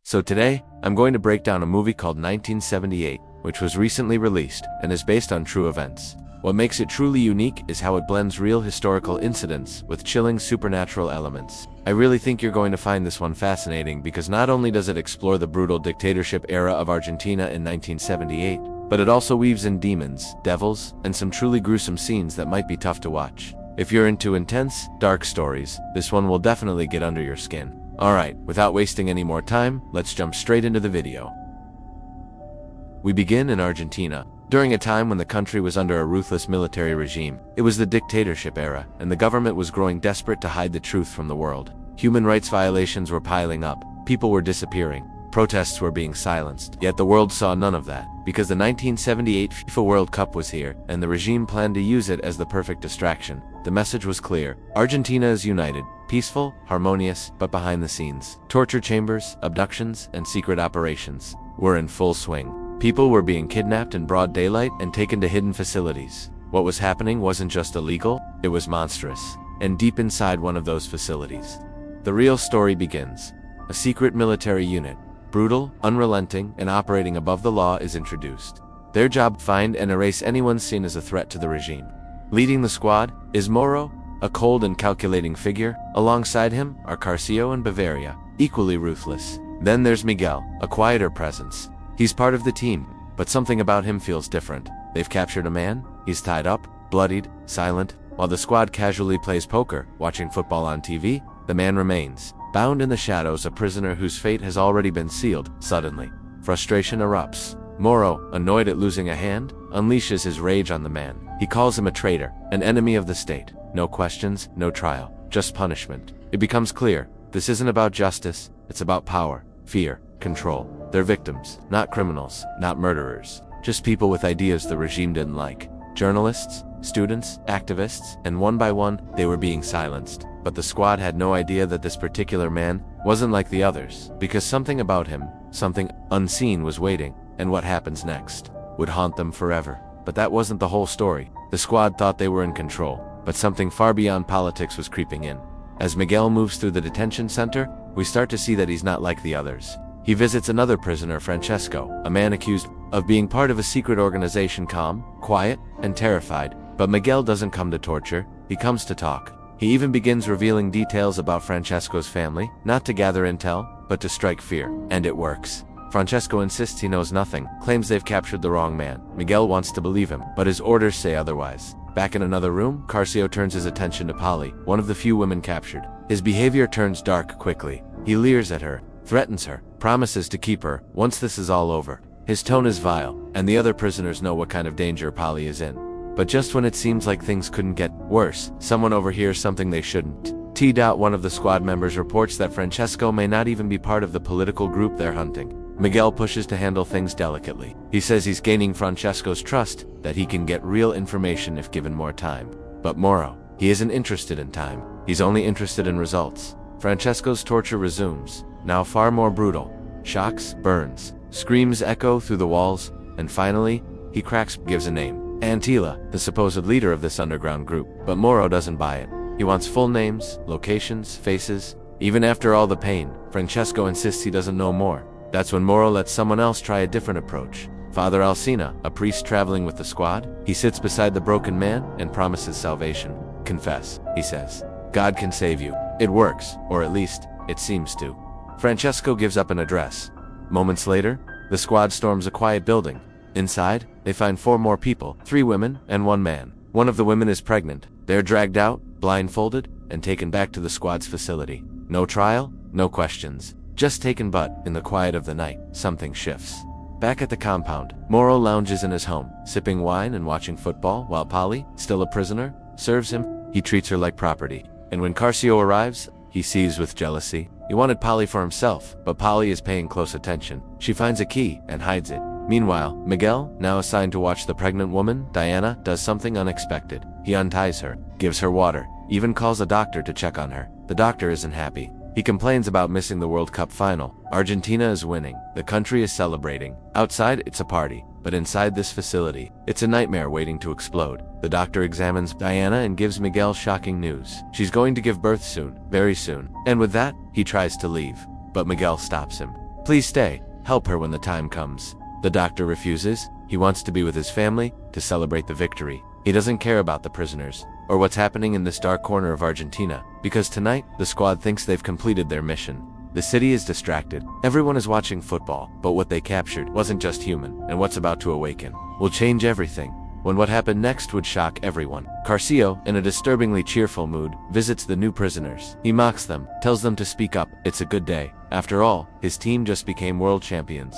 So today, I'm going to break down a movie called 1978, which was recently released and is based on true events. What makes it truly unique is how it blends real historical incidents with chilling supernatural elements. I really think you're going to find this one fascinating because not only does it explore the brutal dictatorship era of Argentina in 1978, but it also weaves in demons, devils, and some truly gruesome scenes that might be tough to watch. If you're into intense, dark stories, this one will definitely get under your skin. Alright, without wasting any more time, let's jump straight into the video. We begin in Argentina, during a time when the country was under a ruthless military regime. It was the dictatorship era, and the government was growing desperate to hide the truth from the world. Human rights violations were piling up, people were disappearing, protests were being silenced. Yet the world saw none of that, because the 1978 FIFA World Cup was here, and the regime planned to use it as the perfect distraction. The message was clear: Argentina is united, peaceful, harmonious, but behind the scenes, torture chambers, abductions, and secret operations were in full swing. People were being kidnapped in broad daylight and taken to hidden facilities. What was happening wasn't just illegal, it was monstrous. And deep inside one of those facilities, the real story begins. A secret military unit, brutal, unrelenting, and operating above the law, is introduced. Their job: find and erase anyone seen as a threat to the regime. Leading the squad is Moro, a cold and calculating figure. Alongside him are Carcio and Bavaria, equally ruthless. Then there's Miguel, a quieter presence. He's part of the team, but something about him feels different. They've captured a man, he's tied up, bloodied, silent. While the squad casually plays poker, watching football on TV, the man remains, bound in the shadows, a prisoner whose fate has already been sealed. Suddenly, frustration erupts. Moro, annoyed at losing a hand, unleashes his rage on the man. He calls him a traitor, an enemy of the state. No questions, no trial, just punishment. It becomes clear, this isn't about justice, it's about power, fear, control. They're victims, not criminals, not murderers, just people with ideas the regime didn't like. Journalists, students, activists, and one by one, they were being silenced. But the squad had no idea that this particular man wasn't like the others, because something about him, something unseen, was waiting, and what happens next would haunt them forever. But that wasn't the whole story. The squad thought they were in control, but something far beyond politics was creeping in. As Miguel moves through the detention center, we start to see that he's not like the others. He visits another prisoner, Francesco, a man accused of being part of a secret organization, calm, quiet, and terrified. But Miguel doesn't come to torture, he comes to talk. He even begins revealing details about Francesco's family, not to gather intel, but to strike fear. And it works. Francesco insists he knows nothing, claims they've captured the wrong man. Miguel wants to believe him, but his orders say otherwise. Back in another room, Carcio turns his attention to Polly, one of the few women captured. His behavior turns dark quickly. He leers at her, threatens her, promises to keep her once this is all over. His tone is vile, and the other prisoners know what kind of danger Polly is in. But just when it seems like things couldn't get worse, someone overhears something they shouldn't. One of the squad members reports that Francesco may not even be part of the political group they're hunting. Miguel pushes to handle things delicately. He says he's gaining Francesco's trust, that he can get real information if given more time. But Moro, he isn't interested in time. He's only interested in results. Francesco's torture resumes, now far more brutal. Shocks, burns, screams echo through the walls, and finally, he cracks, gives a name. Antila, the supposed leader of this underground group. But Moro doesn't buy it. He wants full names, locations, faces. Even after all the pain, Francesco insists he doesn't know more. That's when Moro lets someone else try a different approach. Father Alcina, a priest traveling with the squad, he sits beside the broken man and promises salvation. Confess, he says. God can save you. It works, or at least, it seems to. Francesco gives up an address. Moments later, the squad storms a quiet building. Inside, they find 4 more people, 3 women and 1 man. One of the women is pregnant. They're dragged out, blindfolded, and taken back to the squad's facility. No trial, no questions. Just taken, but in the quiet of the night, something shifts. Back at the compound, Moro lounges in his home, sipping wine and watching football, while Polly, still a prisoner, serves him. He treats her like property. And when Carcio arrives, he seethes with jealousy. He wanted Polly for himself, but Polly is paying close attention. She finds a key and hides it. Meanwhile, Miguel, now assigned to watch the pregnant woman, Diana, does something unexpected. He unties her, gives her water, even calls a doctor to check on her. The doctor isn't happy. He complains about missing the World Cup final. Argentina is winning. The country is celebrating. Outside, it's a party. But inside this facility, it's a nightmare waiting to explode. The doctor examines Diana and gives Miguel shocking news. She's going to give birth soon, very soon. And with that, he tries to leave. But Miguel stops him. Please stay. Help her when the time comes. The doctor refuses. He wants to be with his family, to celebrate the victory. He doesn't care about the prisoners, or what's happening in this dark corner of Argentina, because tonight, the squad thinks they've completed their mission. The city is distracted. Everyone is watching football, but what they captured wasn't just human, and what's about to awaken will change everything. When what happened next would shock everyone. Garcia, in a disturbingly cheerful mood, visits the new prisoners. He mocks them, tells them to speak up. It's a good day. After all, his team just became world champions.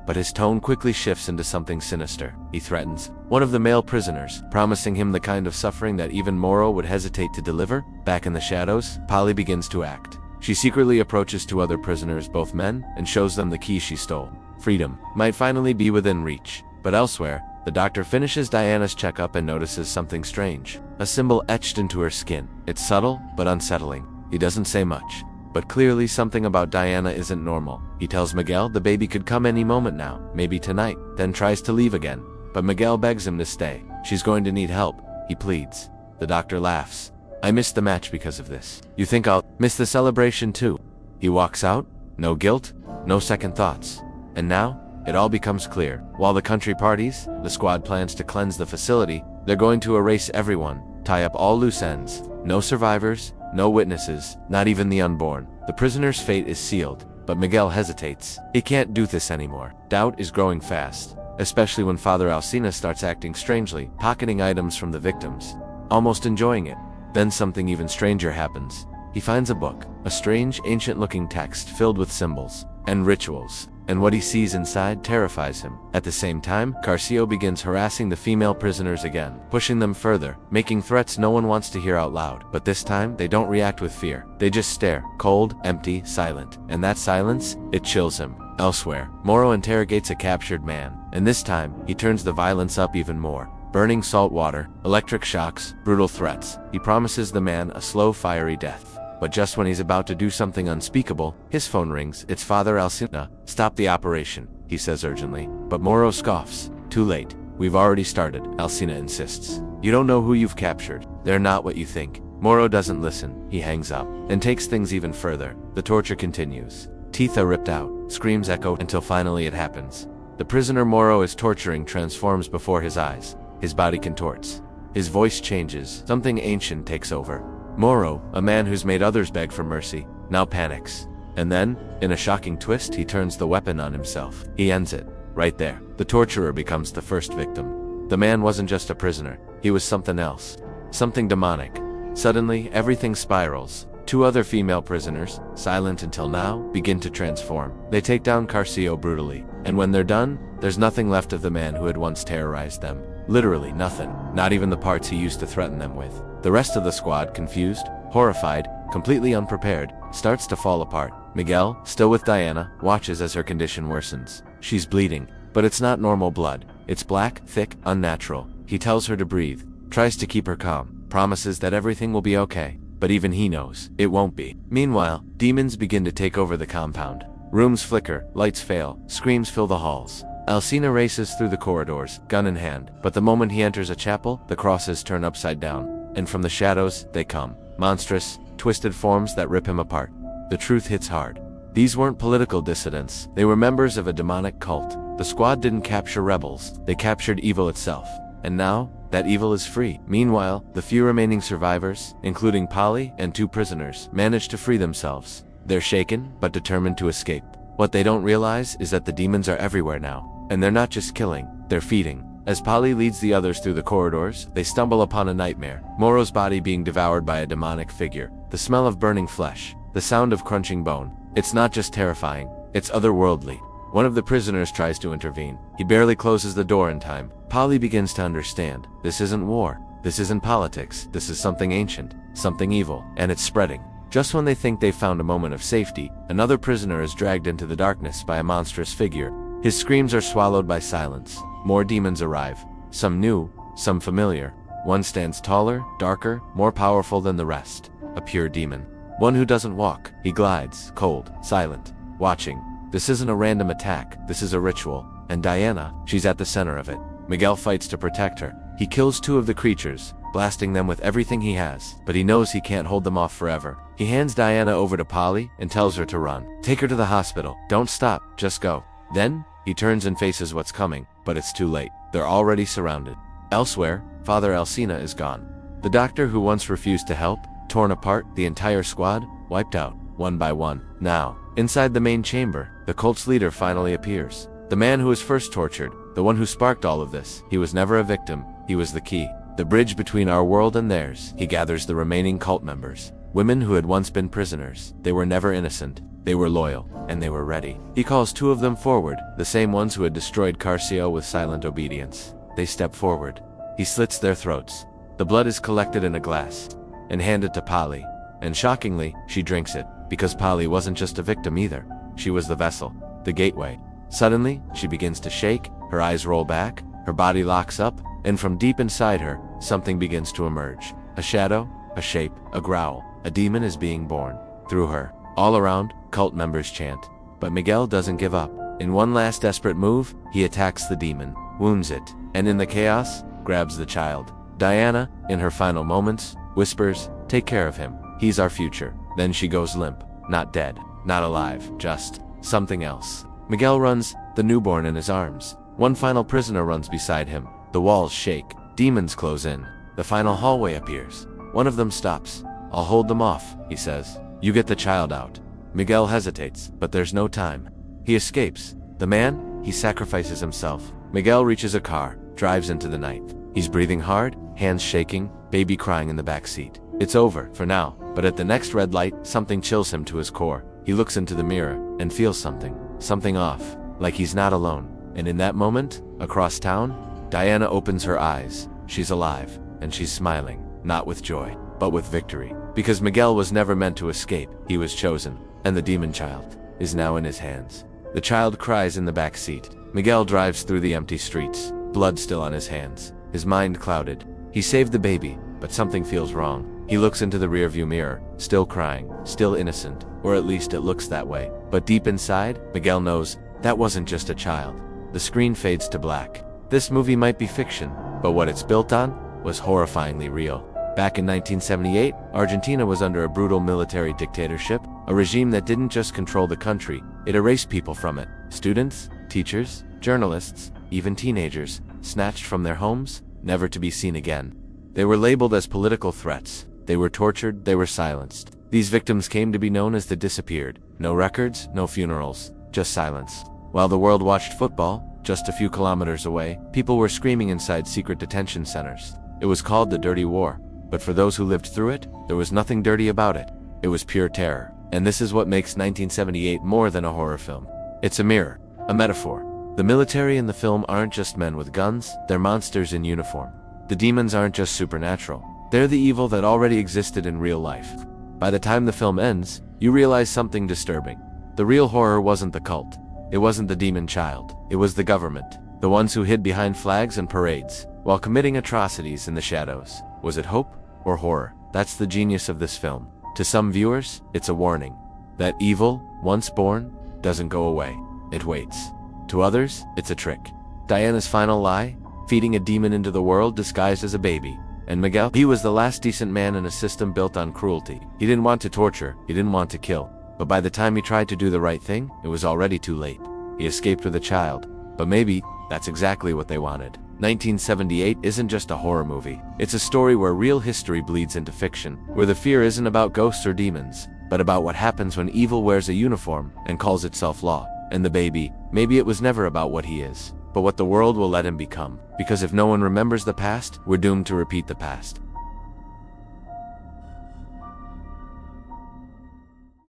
But his tone quickly shifts into something sinister. He threatens one of the male prisoners, promising him the kind of suffering that even Moro would hesitate to deliver. Back in the shadows, Polly begins to act. She secretly approaches two other prisoners, both men, and shows them the key she stole. Freedom might finally be within reach. But elsewhere, the doctor finishes Diana's checkup and notices something strange. A symbol etched into her skin. It's subtle, but unsettling. He doesn't say much, but clearly something about Diana isn't normal. He tells Miguel the baby could come any moment now, maybe tonight, then tries to leave again. But Miguel begs him to stay. She's going to need help, he pleads. The doctor laughs. I missed the match because of this. You think I'll miss the celebration too? He walks out. No guilt, no second thoughts. And now, it all becomes clear. While the country parties, the squad plans to cleanse the facility. They're going to erase everyone, tie up all loose ends. No survivors, no witnesses, not even the unborn. The prisoner's fate is sealed, but Miguel hesitates. He can't do this anymore. Doubt is growing fast, especially when Father Alsina starts acting strangely, pocketing items from the victims, almost enjoying it. Then something even stranger happens. He finds a book, a strange, ancient-looking text filled with symbols and rituals, and what he sees inside terrifies him. At the same time, Garcia begins harassing the female prisoners again, pushing them further, making threats no one wants to hear out loud. But this time, they don't react with fear. They just stare, cold, empty, silent. And that silence, it chills him. Elsewhere, Moro interrogates a captured man, and this time, he turns the violence up even more. Burning salt water, electric shocks, brutal threats. He promises the man a slow, fiery death. But just when he's about to do something unspeakable, his phone rings. It's Father Alsina. Stop the operation, he says urgently. But Moro scoffs. Too late. We've already started, Alsina insists. You don't know who you've captured. They're not what you think. Moro doesn't listen. He hangs up and takes things even further. The torture continues. Teeth are ripped out. Screams echo until finally it happens. The prisoner Moro is torturing transforms before his eyes. His body contorts. His voice changes. Something ancient takes over. Moro, a man who's made others beg for mercy, now panics. And then, in a shocking twist, he turns the weapon on himself. He ends it. Right there. The torturer becomes the first victim. The man wasn't just a prisoner. He was something else. Something demonic. Suddenly, everything spirals. Two other female prisoners, silent until now, begin to transform. They take down Garcia brutally. And when they're done, there's nothing left of the man who had once terrorized them. Literally nothing. Not even the parts he used to threaten them with. The rest of the squad, confused, horrified, completely unprepared, starts to fall apart. Miguel, still with Diana, watches as her condition worsens. She's bleeding, but it's not normal blood. It's black, thick, unnatural. He tells her to breathe, tries to keep her calm, promises that everything will be okay. But even he knows it won't be. Meanwhile, demons begin to take over the compound. Rooms flicker, lights fail, screams fill the halls. Alsina races through the corridors, gun in hand, but the moment he enters a chapel, the crosses turn upside down, and from the shadows, they come. Monstrous, twisted forms that rip him apart. The truth hits hard. These weren't political dissidents, they were members of a demonic cult. The squad didn't capture rebels, they captured evil itself. And now, that evil is free. Meanwhile, the few remaining survivors, including Polly and two prisoners, manage to free themselves. They're shaken, but determined to escape. What they don't realize is that the demons are everywhere now. And they're not just killing, they're feeding. As Polly leads the others through the corridors, they stumble upon a nightmare. Moro's body being devoured by a demonic figure. The smell of burning flesh. The sound of crunching bone. It's not just terrifying, it's otherworldly. One of the prisoners tries to intervene. He barely closes the door in time. Polly begins to understand. This isn't war. This isn't politics. This is something ancient, something evil, and it's spreading. Just when they think they've found a moment of safety, another prisoner is dragged into the darkness by a monstrous figure. His screams are swallowed by silence. More demons arrive. Some new, some familiar. One stands taller, darker, more powerful than the rest. A pure demon. One who doesn't walk. He glides, cold, silent, watching. This isn't a random attack. This is a ritual. And Diana, she's at the center of it. Miguel fights to protect her. He kills two of the creatures, blasting them with everything he has, but he knows he can't hold them off forever. He hands Diana over to Polly and tells her to run. Take her to the hospital. Don't stop, just go. Then, he turns and faces what's coming, but it's too late. They're already surrounded. Elsewhere, Father Alcina is gone. The doctor who once refused to help, torn apart, the entire squad, wiped out, one by one. Now, inside the main chamber, the cult's leader finally appears. The man who was first tortured, the one who sparked all of this. He was never a victim, he was the key. The bridge between our world and theirs. He gathers the remaining cult members. Women who had once been prisoners. They were never innocent. They were loyal, and they were ready. He calls two of them forward, the same ones who had destroyed Carcio with silent obedience. They step forward. He slits their throats. The blood is collected in a glass and handed to Polly. And shockingly, she drinks it, because Polly wasn't just a victim either. She was the vessel, the gateway. Suddenly, she begins to shake, her eyes roll back, her body locks up, and from deep inside her, something begins to emerge. A shadow, a shape, a growl. A demon is being born. Through her. All around, cult members chant. But Miguel doesn't give up. In one last desperate move, he attacks the demon, wounds it, and in the chaos, grabs the child. Diana, in her final moments, whispers, "Take care of him. He's our future." Then she goes limp. Not dead. Not alive. Just something else. Miguel runs, the newborn in his arms. One final prisoner runs beside him. The walls shake. Demons close in. The final hallway appears. One of them stops. "I'll hold them off," he says. "You get the child out." Miguel hesitates, but there's no time. He escapes. The man, he sacrifices himself. Miguel reaches a car, drives into the night. He's breathing hard, hands shaking, baby crying in the back seat. It's over, for now, but at the next red light, something chills him to his core. He looks into the mirror, and feels something off, like he's not alone. And in that moment, across town, Diana opens her eyes. She's alive, and she's smiling, not with joy, but with victory. Because Miguel was never meant to escape, he was chosen, and the demon child is now in his hands. The child cries in the back seat. Miguel drives through the empty streets, blood still on his hands, his mind clouded. He saved the baby, but something feels wrong. He looks into the rearview mirror, still crying, still innocent, or at least it looks that way. But deep inside, Miguel knows that wasn't just a child. The screen fades to black. This movie might be fiction, but what it's built on was horrifyingly real. Back in 1978, Argentina was under a brutal military dictatorship, a regime that didn't just control the country, it erased people from it. Students, teachers, journalists, even teenagers, snatched from their homes, never to be seen again. They were labeled as political threats. They were tortured, they were silenced. These victims came to be known as the disappeared. No records, no funerals, just silence. While the world watched football, just a few kilometers away, people were screaming inside secret detention centers. It was called the Dirty War. But for those who lived through it, there was nothing dirty about it. It was pure terror. And this is what makes 1978 more than a horror film. It's a mirror, a metaphor. The military in the film aren't just men with guns, they're monsters in uniform. The demons aren't just supernatural. They're the evil that already existed in real life. By the time the film ends, you realize something disturbing. The real horror wasn't the cult. It wasn't the demon child. It was the government. The ones who hid behind flags and parades, while committing atrocities in the shadows. Was it hope or horror? That's the genius of this film. To some viewers, it's a warning. That evil, once born, doesn't go away. It waits. To others, it's a trick. Diana's final lie? Feeding a demon into the world disguised as a baby. And Miguel? He was the last decent man in a system built on cruelty. He didn't want to torture, he didn't want to kill. But by the time he tried to do the right thing, it was already too late. He escaped with a child. But maybe, that's exactly what they wanted. 1978 isn't just a horror movie. It's a story where real history bleeds into fiction, where the fear isn't about ghosts or demons, but about what happens when evil wears a uniform and calls itself law. And the baby, maybe it was never about what he is, but what the world will let him become. Because if no one remembers the past, we're doomed to repeat the past.